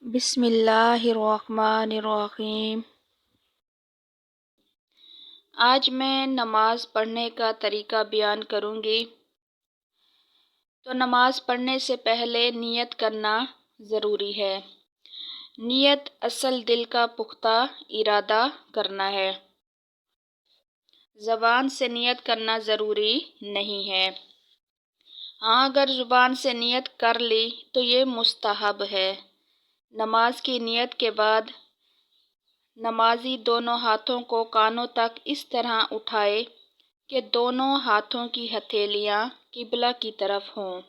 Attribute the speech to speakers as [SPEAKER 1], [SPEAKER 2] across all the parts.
[SPEAKER 1] بسم اللہ الرحمن الرحیم۔ آج میں نماز پڑھنے کا طریقہ بیان کروں گی۔ تو نماز پڑھنے سے پہلے نیت کرنا ضروری ہے۔ نیت اصل دل کا پختہ ارادہ کرنا ہے۔ زبان سے نیت کرنا ضروری نہیں ہے۔ ہاں، اگر زبان سے نیت کر لی تو یہ مستحب ہے۔ نماز کی نیت کے بعد نمازی دونوں ہاتھوں کو کانوں تک اس طرح اٹھائے کہ دونوں ہاتھوں کی ہتھیلیاں قبلہ کی طرف ہوں۔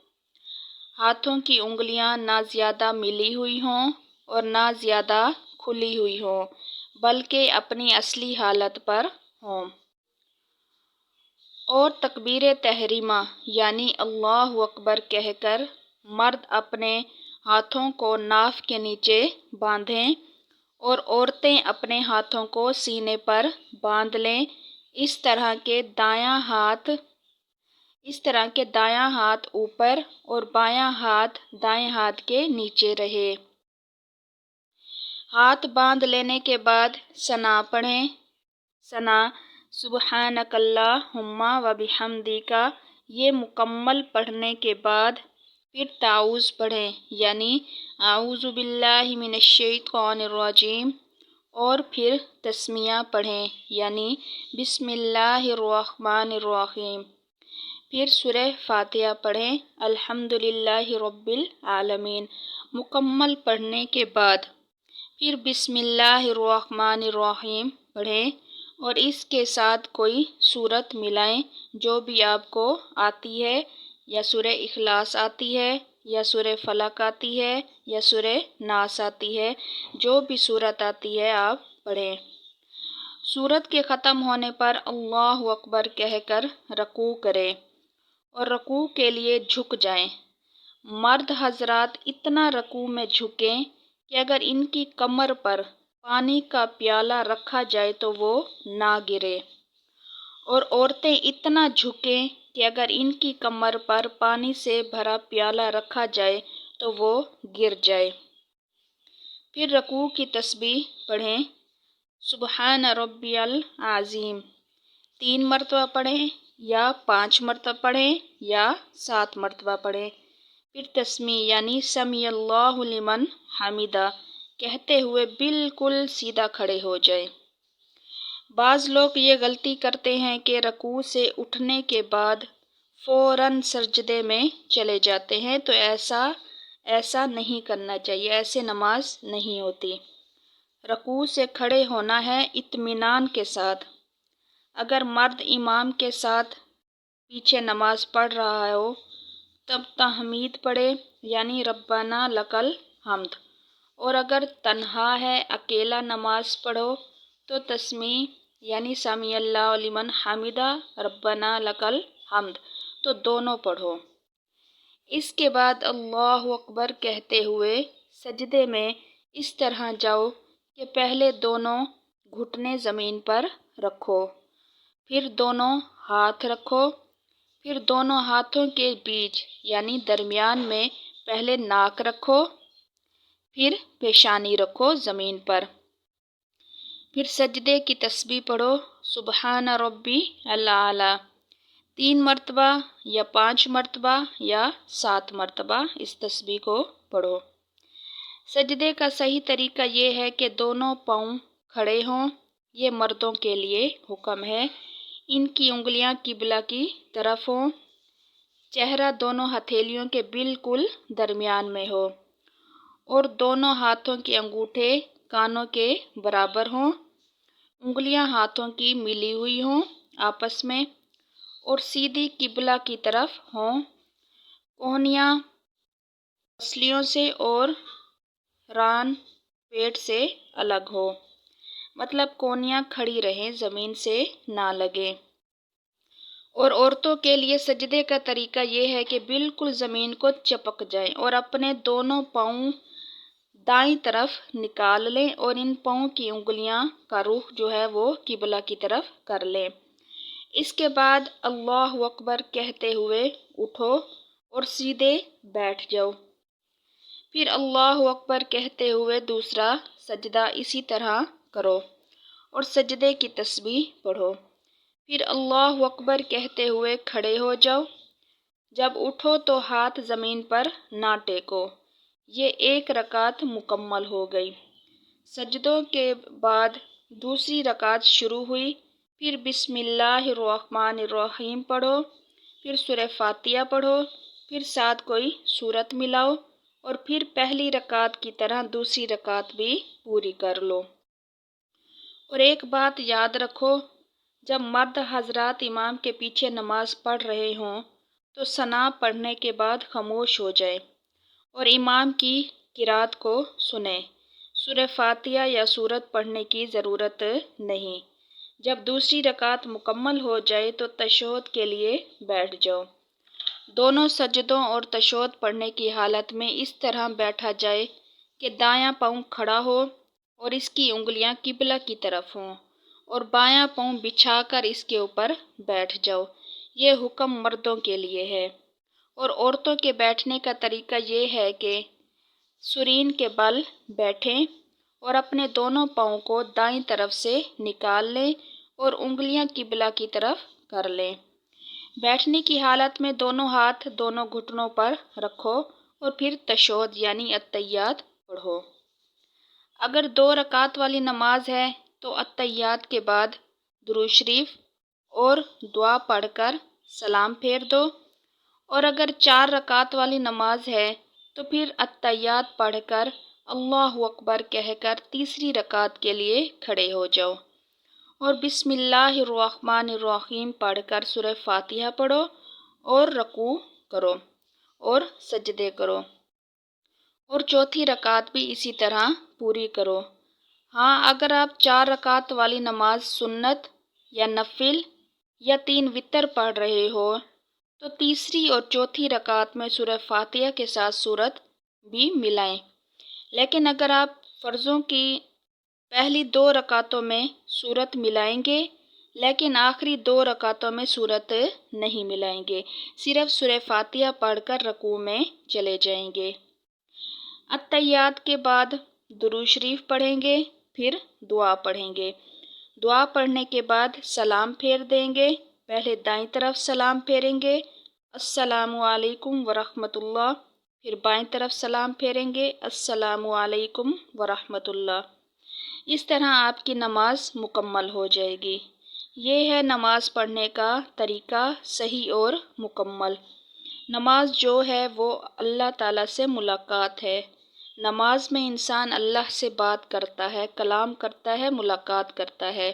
[SPEAKER 1] ہاتھوں کی انگلیاں نہ زیادہ ملی ہوئی ہوں اور نہ زیادہ کھلی ہوئی ہوں، بلکہ اپنی اصلی حالت پر ہوں۔ اور تکبیر تحریمہ یعنی اللہ اکبر کہہ کر مرد اپنے ہاتھوں کو ناف کے نیچے باندھیں اور عورتیں اپنے ہاتھوں کو سینے پر باندھ لیں، اس طرح کہ دایاں ہاتھ اوپر اور بایاں ہاتھ دائیں ہاتھ کے نیچے رہے۔ ہاتھ باندھ لینے کے بعد ثنا پڑھیں۔ ثنا سبحانک اللہم و بحمدک، یہ مکمل پڑھنے کے بعد پھر تعوذ پڑھیں یعنی اعوذ باللہ من الشیطان الرجیم، اور پھر تسمیہ پڑھیں یعنی بسم اللہ الرحمن الرحیم۔ پھر سورہ فاتحہ پڑھیں الحمدللہ رب العالمین۔ مکمل پڑھنے کے بعد پھر بسم اللہ الرحمن الرحیم پڑھیں اور اس کے ساتھ کوئی سورت ملائیں جو بھی آپ کو آتی ہے، یا سورہ اخلاص آتی ہے، یا سورہ فلق آتی ہے، یا سورہ ناس آتی ہے، جو بھی سورت آتی ہے آپ پڑھیں۔ سورت کے ختم ہونے پر اللہ اکبر کہہ کر رکوع کریں اور رکوع کے لیے جھک جائیں۔ مرد حضرات اتنا رکوع میں جھکیں کہ اگر ان کی کمر پر پانی کا پیالہ رکھا جائے تو وہ نہ گرے، اور عورتیں اتنا جھکیں کہ اگر ان کی کمر پر پانی سے بھرا پیالہ رکھا جائے تو وہ گر جائے۔ پھر رکوع کی تسبیح پڑھیں سبحان ربی العظیم 3 مرتبہ پڑھیں یا 5 مرتبہ پڑھیں یا 7 مرتبہ پڑھیں۔ پھر تسمیع یعنی سمیع اللہ لمن حمدہ کہتے ہوئے بالکل سیدھا کھڑے ہو جائیں۔ بعض لوگ یہ غلطی کرتے ہیں کہ رکوع سے اٹھنے کے بعد فوراً سجدے میں چلے جاتے ہیں، تو ایسا نہیں کرنا چاہیے، ایسے نماز نہیں ہوتی۔ رکوع سے کھڑے ہونا ہے اطمینان کے ساتھ۔ اگر مرد امام کے ساتھ پیچھے نماز پڑھ رہا ہو تب تحمید پڑھے یعنی ربنا لک الحمد، اور اگر تنہا ہے اکیلا نماز پڑھو تو تسمیع یعنی سمیع اللہ لمن حمدہ ربنا لک الحمد، تو دونوں پڑھو۔ اس کے بعد اللہ اکبر کہتے ہوئے سجدے میں اس طرح جاؤ کہ پہلے دونوں گھٹنے زمین پر رکھو، پھر دونوں ہاتھ رکھو، پھر دونوں ہاتھوں کے بیچ یعنی درمیان میں پہلے ناک رکھو، پھر پیشانی رکھو زمین پر۔ پھر سجدے کی تسبیح پڑھو سبحان ربی الاعلیٰ 3 مرتبہ یا 5 مرتبہ یا 7 مرتبہ اس تسبیح کو پڑھو۔ سجدے کا صحیح طریقہ یہ ہے کہ دونوں پاؤں کھڑے ہوں، یہ مردوں کے لیے حکم ہے۔ ان کی انگلیاں قبلہ کی طرف ہوں، چہرہ دونوں ہتھیلیوں کے بالکل درمیان میں ہو، اور دونوں ہاتھوں کے انگوٹھے کانوں کے برابر ہوں، انگلیاں ہاتھوں کی ملی ہوئی ہوں آپس میں اور سیدھی قبلہ کی طرف ہوں، کونیاں پسلیوں سے اور ران پیٹ سے الگ ہو، مطلب کونیاں کھڑی رہیں، زمین سے نہ لگیں۔ اور عورتوں کے لیے سجدے کا طریقہ یہ ہے کہ بالکل زمین کو چپک جائیں اور اپنے دونوں پاؤں دائیں طرف نکال لیں اور ان پاؤں کی انگلیاں کا رخ جو ہے وہ قبلہ کی طرف کر لیں۔ اس کے بعد اللہ اکبر کہتے ہوئے اٹھو اور سیدھے بیٹھ جاؤ۔ پھر اللہ اکبر کہتے ہوئے دوسرا سجدہ اسی طرح کرو اور سجدے کی تسبیح پڑھو۔ پھر اللہ اکبر کہتے ہوئے کھڑے ہو جاؤ۔ جب اٹھو تو ہاتھ زمین پر نہ ٹیکو۔ یہ ایک رکعت مکمل ہو گئی۔ سجدوں کے بعد دوسری رکعت شروع ہوئی۔ پھر بسم اللہ الرحمن الرحیم پڑھو، پھر سورہ فاتحہ پڑھو، پھر ساتھ کوئی سورت ملاؤ اور پھر پہلی رکعت کی طرح دوسری رکعت بھی پوری کر لو۔ اور ایک بات یاد رکھو، جب مرد حضرات امام کے پیچھے نماز پڑھ رہے ہوں تو ثنا پڑھنے کے بعد خاموش ہو جائے اور امام کی قرات کو سنیں۔ سورہ فاتحہ یا سورت پڑھنے کی ضرورت نہیں۔ جب دوسری رکعت مکمل ہو جائے تو تشہد کے لیے بیٹھ جاؤ۔ دونوں سجدوں اور تشہد پڑھنے کی حالت میں اس طرح بیٹھا جائے کہ دایاں پاؤں کھڑا ہو اور اس کی انگلیاں قبلہ کی طرف ہوں اور بایاں پاؤں بچھا کر اس کے اوپر بیٹھ جاؤ۔ یہ حکم مردوں کے لیے ہے۔ اور عورتوں کے بیٹھنے کا طریقہ یہ ہے کہ سرین کے بل بیٹھیں اور اپنے دونوں پاؤں کو دائیں طرف سے نکال لیں اور انگلیاں قبلہ کی طرف کر لیں۔ بیٹھنے کی حالت میں دونوں ہاتھ دونوں گھٹنوں پر رکھو اور پھر تشہد یعنی التحیات پڑھو۔ اگر 2 رکعت والی نماز ہے تو التحیات کے بعد درود شریف اور دعا پڑھ کر سلام پھیر دو، اور اگر 4 رکعت والی نماز ہے تو پھر التحیات پڑھ کر اللہ اکبر کہہ کر تیسری رکعت کے لیے کھڑے ہو جاؤ اور بسم اللہ الرحمن الرحیم پڑھ کر سورہ فاتحہ پڑھو اور رکوع کرو اور سجدے کرو، اور چوتھی رکعت بھی اسی طرح پوری کرو۔ ہاں، اگر آپ 4 رکعت والی نماز سنت یا نفل یا 3 وتر پڑھ رہے ہو تو تیسری اور چوتھی رکعت میں سورہ فاتحہ کے ساتھ سورت بھی ملائیں، لیکن اگر آپ فرضوں کی پہلی 2 رکعتوں میں سورت ملائیں گے لیکن آخری 2 رکعتوں میں سورت نہیں ملائیں گے، صرف سورہ فاتحہ پڑھ کر رکوع میں چلے جائیں گے۔ التحیات کے بعد درود شریف پڑھیں گے، پھر دعا پڑھیں گے۔ دعا پڑھنے کے بعد سلام پھیر دیں گے۔ پہلے دائیں طرف سلام پھیریں گے، السلام علیکم ورحمۃ اللہ، پھر بائیں طرف سلام پھیریں گے، السلام علیکم ورحمۃ اللہ۔ اس طرح آپ کی نماز مکمل ہو جائے گی۔ یہ ہے نماز پڑھنے کا طریقہ صحیح اور مکمل۔ نماز جو ہے وہ اللہ تعالیٰ سے ملاقات ہے۔ نماز میں انسان اللہ سے بات کرتا ہے، کلام کرتا ہے، ملاقات کرتا ہے۔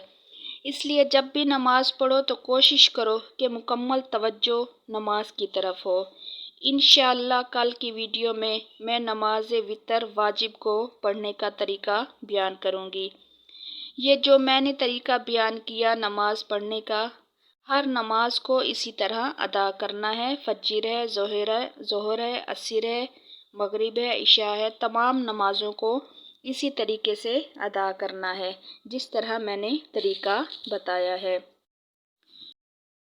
[SPEAKER 1] اس لیے جب بھی نماز پڑھو تو کوشش کرو کہ مکمل توجہ نماز کی طرف ہو۔ انشاءاللہ کل کی ویڈیو میں نماز وتر واجب کو پڑھنے کا طریقہ بیان کروں گی۔ یہ جو میں نے طریقہ بیان کیا نماز پڑھنے کا، ہر نماز کو اسی طرح ادا کرنا ہے۔ فجر ہے، ظہر ہے، عصر ہے، مغرب ہے، عشاء ہے، تمام نمازوں کو اسی طریقے سے ادا کرنا ہے جس طرح میں نے طریقہ بتایا ہے۔